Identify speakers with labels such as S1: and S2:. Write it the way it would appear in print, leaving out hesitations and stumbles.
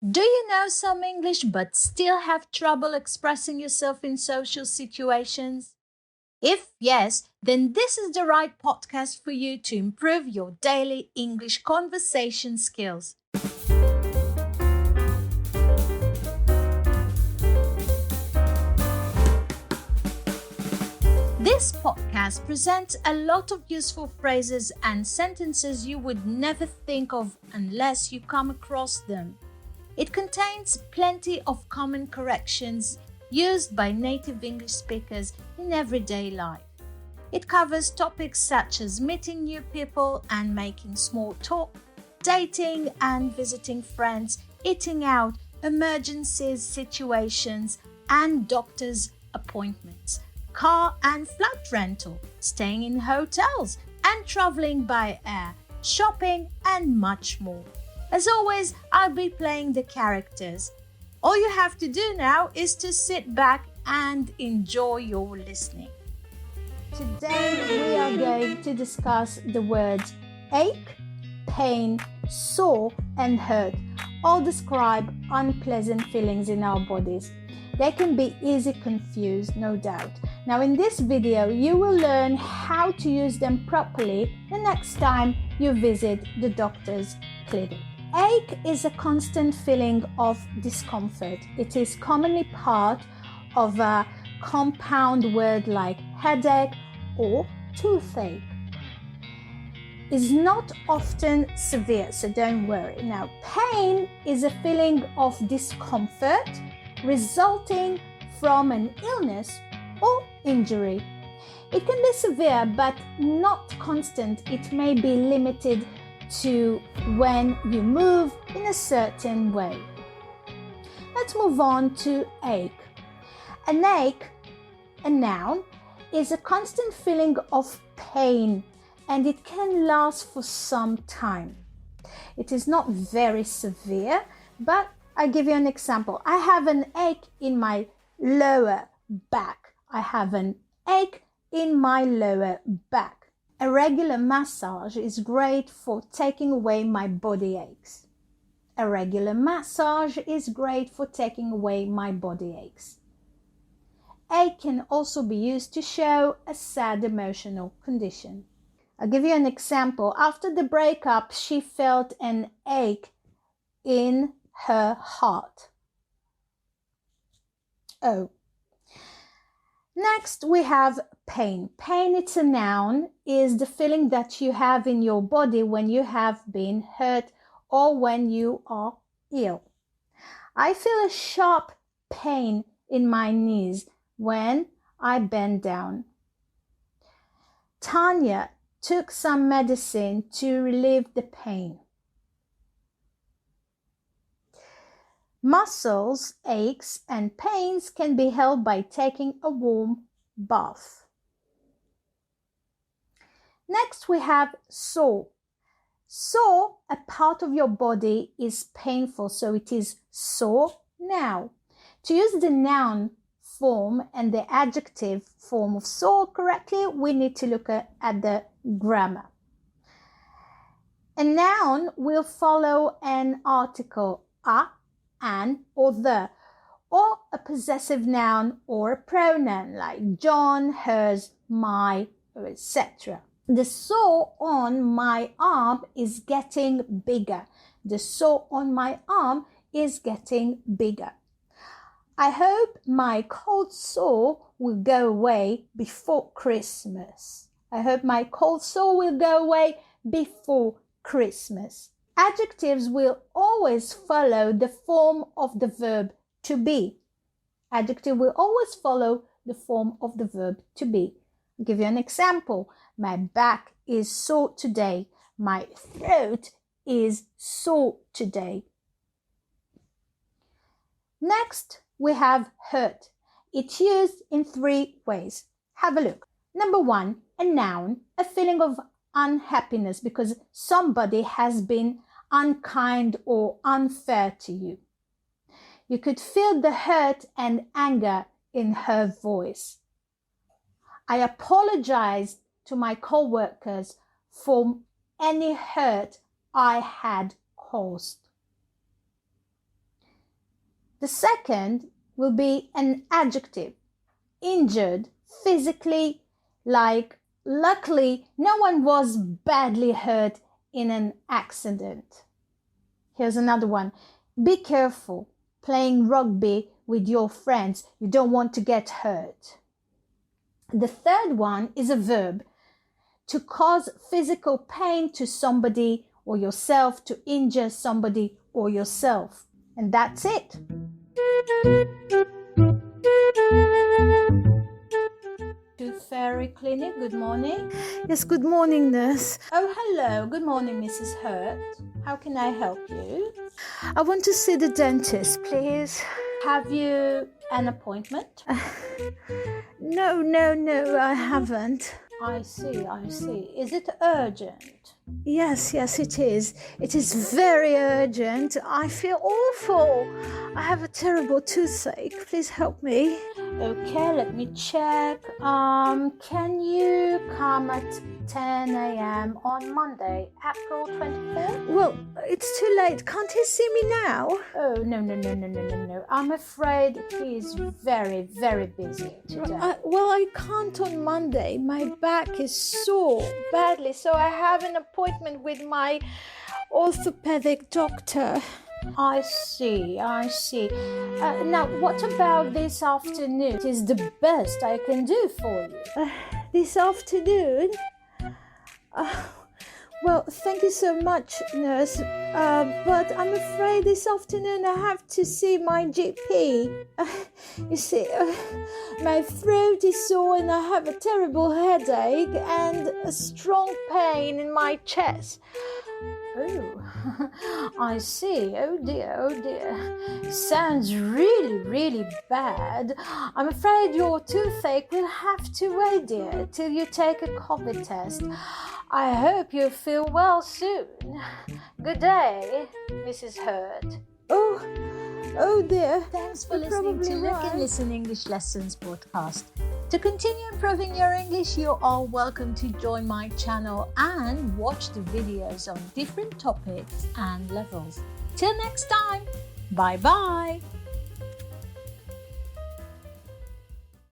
S1: Do you know some English but still have trouble expressing yourself in social situations? If yes, then this is the right podcast for you to improve your daily English conversation skills. This podcast presents a lot of useful phrases and sentences you would never think of unless you come across them. It contains plenty of common corrections used by native English speakers in everyday life. It covers topics such as meeting new people and making small talk, dating and visiting friends, eating out, emergencies, situations, and doctor's appointments, car and flight rental, staying in hotels and traveling by air, shopping, and much more. As always, I'll be playing the characters. All you have to do now is to sit back and enjoy your listening. Today we are going to discuss the words ache, pain, sore, and hurt. All describe unpleasant feelings in our bodies. They can be easily confused, no doubt. Now in this video, you will learn how to use them properly the next time you visit the doctor's clinic. Ache is a constant feeling of discomfort. It is commonly part of a compound word like headache or toothache. It's not often severe, so don't worry. Now, pain is a feeling of discomfort resulting from an illness or injury. It can be severe but not constant. It may be limited to when you move in a certain way. Let's move on to ache. An ache, a noun, is a constant feeling of pain and it can last for some time. It is not very severe, but I'll give you an example. I have an ache in my lower back. I have an ache in my lower back. A regular massage is great for taking away my body aches. A regular massage is great for taking away my body aches. Ache can also be used to show a sad emotional condition. I'll give you an example. After the breakup, she felt an ache in her heart. Oh. Next, we have pain. Pain, it's a noun, is the feeling that you have in your body when you have been hurt or when you are ill. I feel a sharp pain in my knees when I bend down. Tanya took some medicine to relieve the pain. Muscles, aches, and pains can be helped by taking a warm bath. Next, we have sore. Sore, a part of your body, is painful, so it is sore now. To use the noun form and the adjective form of sore correctly, we need to look at the grammar. A noun will follow an article, a, an, or the, or a possessive noun or a pronoun like John, hers, my, etc. The sore on my arm is getting bigger. The sore on my arm is getting bigger. I hope my cold sore will go away before Christmas. I hope my cold sore will go away before Christmas. Adjectives will always follow the form of the verb to be. Adjective will always follow the form of the verb to be. I'll give you an example. My back is sore today. My throat is sore today. Next, we have hurt. It's used in 3 ways. Have a look. Number 1, a noun, a feeling of unhappiness because somebody has been unkind or unfair to you. You could feel the hurt and anger in her voice. I apologize to my co-workers for any hurt I had caused. The second will be an adjective. Injured, physically, like luckily no one was badly hurt in an accident. Here's another one. Be careful playing rugby with your friends. You don't want to get hurt. The third one is a verb. To cause physical pain to somebody or yourself, to injure somebody or yourself. And that's it. To Fairy Clinic, good morning.
S2: Yes, good morning, nurse.
S1: Oh, hello. Good morning, Mrs. Hurt. How can I help you?
S2: I want to see the dentist, please.
S1: Have you an appointment?
S2: No, I haven't.
S1: I see. Is it urgent?
S2: Yes, it is. It is very urgent. I feel awful. I have a terrible toothache. Please help me.
S1: Okay, let me check. Can you come at 10 a.m. on Monday, April 24th?
S2: Well, it's too late. Can't he see me now?
S1: Oh, no. I'm afraid he is very, very busy today.
S2: I can't on Monday. My back is sore badly, so I have an appointment with my orthopedic doctor.
S1: I see. Now, what about this afternoon? It is the best I can do for you.
S2: This afternoon? Well, thank you so much, nurse. But I'm afraid this afternoon I have to see my GP. You see, my throat is sore and I have a terrible headache and a strong pain in my chest.
S1: Oh, I see. Oh dear. Sounds really, really bad. I'm afraid your toothache will have to wait, dear, till you take a COVID test. I hope you feel well soon. Good day, Mrs. Hurt.
S2: Oh dear.
S1: Thanks for listening to Look and Listen English Lessons podcast. To continue improving your English, you're all welcome to join my channel and watch the videos on different topics and levels. Till next time, bye-bye.